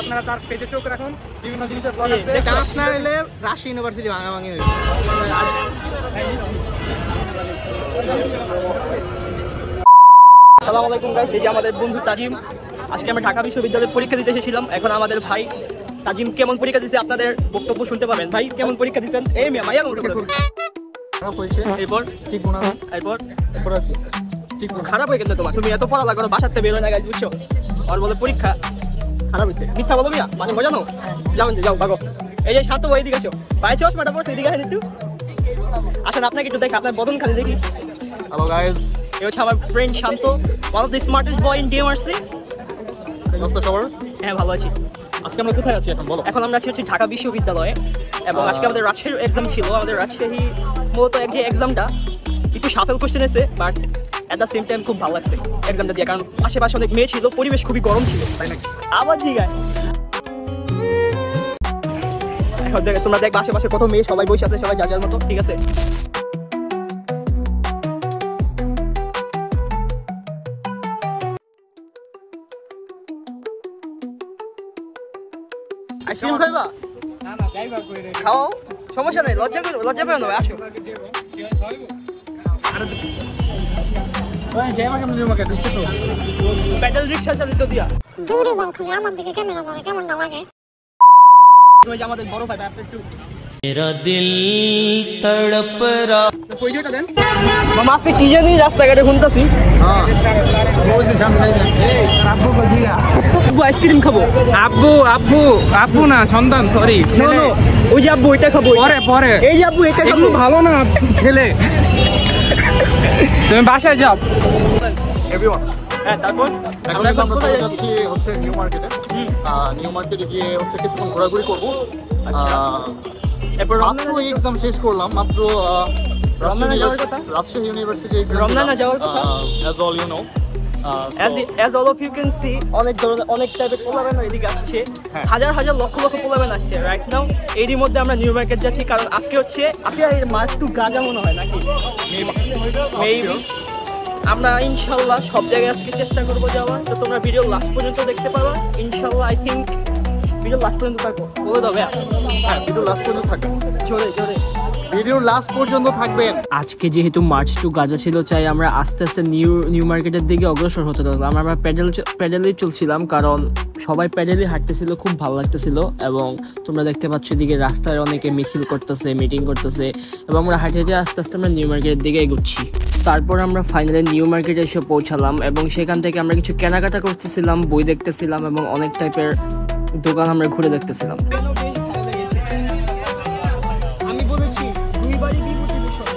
আপনারা তার পেজে চোখ রাখুন, বিভিন্ন জিনিসের ব্লগ আসবে। কাজ না হলে রাজশাহী ইউনিভার্সিটি ভাঙাভাঙি হইবে। আসসালামু আলাইকুম গাইস, এই যে আমাদের বন্ধু তাজিম। আজকে আমরা ঢাকা বিশ্ববিদ্যালয়ে পরীক্ষা দিতে এসেছিলাম। এখন আমাদের ভাই তাজিম কেমন পরীক্ষা দিয়েছে আপনাদের বক্তব্য শুনতে পাবেন। ভাই কেমন পরীক্ষা দিয়েছেন? এই মাইয়া খারাপ হয়েছে, এরপর ঠিক গুণা এরপর ঠিক খারাপ হয়ে গেল তোমার, তুমি এত পড়া লাগো বাসাতে বেরোয় না গাইস, বুঝছো? আর বলে পরীক্ষা খারাপ হয়েছে, মিথ্যা বলো মিয়া, মানে মজা নাও। যাও যাও ভাগো। এই যে শান্ত ভাই এদিকে আসো, ভাই চশমাটা পড়ছে এদিকে আসেন একটু। আসেন আপনাকে একটু দেখি, আপনার বদন খালি দেখি। হ্যালো গাইস, এই হচ্ছে আমার friend Shanto, one of the smartest boy in DMRC। অবস্থা সবার? হ্যাঁ ভালো আছি। আজকে আমরা কোথায় আছি এখন বলো? এখন আমরা আছি হচ্ছে ঢাকা বিশ্ববিদ্যালয়ে, এবং আজকে আমাদের রাজশাহীর এক্সাম ছিল। আমাদের রাজশাহী মূলত যে এক্সামটা একটু সাফেল কোশ্চেন এসে, but at the same time খুব ভালো লাগছে এক্সামটা দিয়ে, কারণ আশেপাশে অনেক মেয়ে ছিল, পরিবেশ খুবই গরম ছিল, তাই না? আবার জিগায় এখন তোমরা দেখবে আশেপাশে কত মেয়ে, সবাই বসে আছে, সবাই যার যার মতো, ঠিক আছে? আইসক্রিম খাইবা? খাও, সমস্যা নেই, লজ্জা পেও না, আসো। প্যাডেল রিক্সা চালিত দিয়া আমার দিকে ক্যামেরা ধরে কেমন না লাগে। আমাদের বড় ভাই একটু मेरा दिल तड़प रहा। পয়সাটা দেন মামা। আজকে কি জানি রাস্তাঘাটে ঘুরতাছি, আব্বু আইসক্রিম খাবো। আব্বু আব্বু আব্বু না সন্তান, সরি। ওই যে আব্বু এটা খাবো, পরে পরে এই যে আব্বু এটা খাবো। ভালো না ছেলে, তুমি বাসায় যাও। এভরিওয়ান, হ্যাঁ তারপর আমরা এখন কোথায় যাচ্ছি? হচ্ছে নিউ মার্কেটে। নিউ মার্কেটে গিয়ে হচ্ছে কিছুক্ষণ ঘোরাঘুরি করবো। এরপর মাত্র এক্সাম শেষ করলাম, মাত্র রাজশাহী ইউনিভার্সিটি এক্সাম। রমনানা যাওয়ার কথা, as all you know, as all of you can see, অনেক টাইপের পোলাবেন এদিকে আসছে, হাজার হাজার লক্ষ লক্ষ পোলাবেন আসছে রাইট নাও। এরই মধ্যে আমরা নিউ মার্কেট যাচ্ছি, কারণ আজকে হচ্ছে আপনার মার্চ টু গাজা মনে হয় নাকি, মেবি। আমরা ইনশাল্লাহ সব জায়গায় আজকে চেষ্টা করবো যাওয়ার, তো তোমরা ভিডিও লাস্ট পর্যন্ত দেখতে পারো ইনশাল্লাহ। আই থিঙ্ক ভিডিও লাস্ট পর্যন্ত থাকবো, বলে দাও ভাইয়া। হ্যাঁ, ভিডিও লাস্ট পর্যন্ত থাকবে, জোরে জোরে ভিডিও লাস্ট পর্যন্ত থাকবেন। আজকে যেহেতু মার্চ টু গাজা ছিল, চাই আমরা আস্তে আস্তে নিউ মার্কেটের দিকে অগ্রসর হতে লাগলাম। আমরা প্যাডেলেই চলছিলাম, কারণ সবাই প্যাডেলই হাঁটতেছিল, খুব ভালো লাগতেছিল। এবং তোমরা দেখতে পাচ্ছ এদিকে রাস্তায় অনেকে মিছিল করতেছে, মিটিং করতেছে, এবং আমরা হাঁটে হেঁটে আস্তে আস্তে আমরা নিউ মার্কেটের দিকে এগোচ্ছি। তারপর আমরা ফাইনালি নিউ মার্কেটে এসে পৌঁছালাম, এবং সেখান থেকে আমরা কিছু কেনাকাটা করতেছিলাম, বই দেখতেছিলাম, এবং অনেক টাইপের দোকান আমরা ঘুরে দেখতেছিলাম। আমি বলেছি দুইবারই বিভূতি ভূষণ।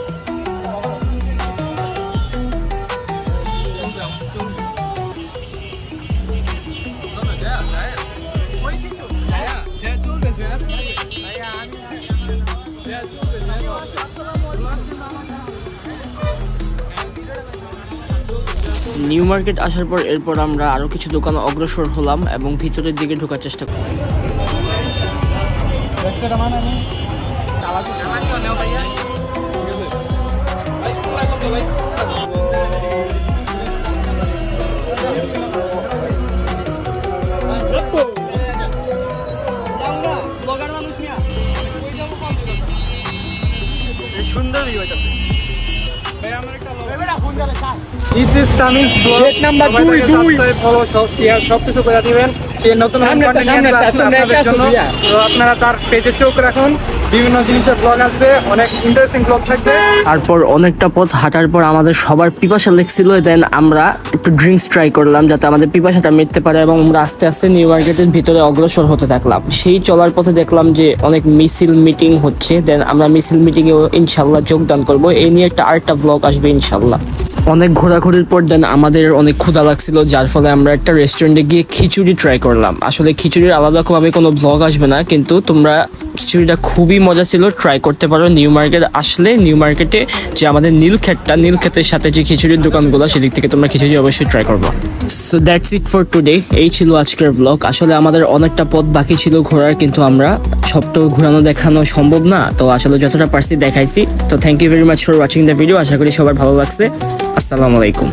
নিউ মার্কেট আসার পর এরপর আমরা আরো কিছু দোকান অগ্রসর হলাম এবং ভিতরের দিকে ঢোকার চেষ্টা করলাম। সুন্দর হইতাছে। সবকিছু করে দিবেন, নতুন আপনারা তার পেজে চোখ রাখুন, বিভিন্ন জিনিসের ব্লগ আসবে, অনেক ইন্টারেস্টিং ব্লগ থাকবে। তারপর অনেকটা পথ হাঁটার পর আমাদের সবার পিপাসা লেগছিল, দেন আমরা একটু ড্রিঙ্কস ট্রাই করলাম যাতে আমাদের পিপাসাটা মিটতে পারে, এবং আমরা আস্তে আস্তে নিউ মার্কেটের ভিতরে অগ্রসর হতে থাকলাম। সেই চলার পথে দেখলাম যে অনেক মিছিল মিটিং হচ্ছে, দেন আমরা মিছিল মিটিংয়েও ইনশাল্লাহ যোগদান করব। এই নিয়ে আরেকটা ব্লগ আসবে ইনশাল্লাহ। অনেক ঘোরাঘুরির পর দেন আমাদের অনেক ক্ষুধা লাগছিল, যার ফলে আমরা একটা রেস্টুরেন্টে গিয়ে খিচুড়ি ট্রাই করলাম। আসলে খিচুড়ির আলাদাভাবে কোনো ব্লগ আসবে না, কিন্তু তোমরা খিচুড়িটা খুবই মজা ছিল, ট্রাই করতে পারো। নিউ মার্কেট আসলে নিউ মার্কেটে যে আমাদের নীলক্ষেতের সাথে যে খিচুড়ির দোকানগুলো, সেদিক থেকে তোমরা খিচুড়ি অবশ্যই ট্রাই করবো। So that's it for today. এই ছিল আজকের ব্লগ। আসলে আমাদের অনেকটা পথ বাকি ছিল ঘোরার, কিন্তু আমরা সবটা ঘোরানো দেখানো সম্ভব না, তো আসলে যতটা পারছি দেখাইছি। তো thank you very much for watching the video. আশা করি সবার ভালো লাগছে। আসসালামু আলাইকুম।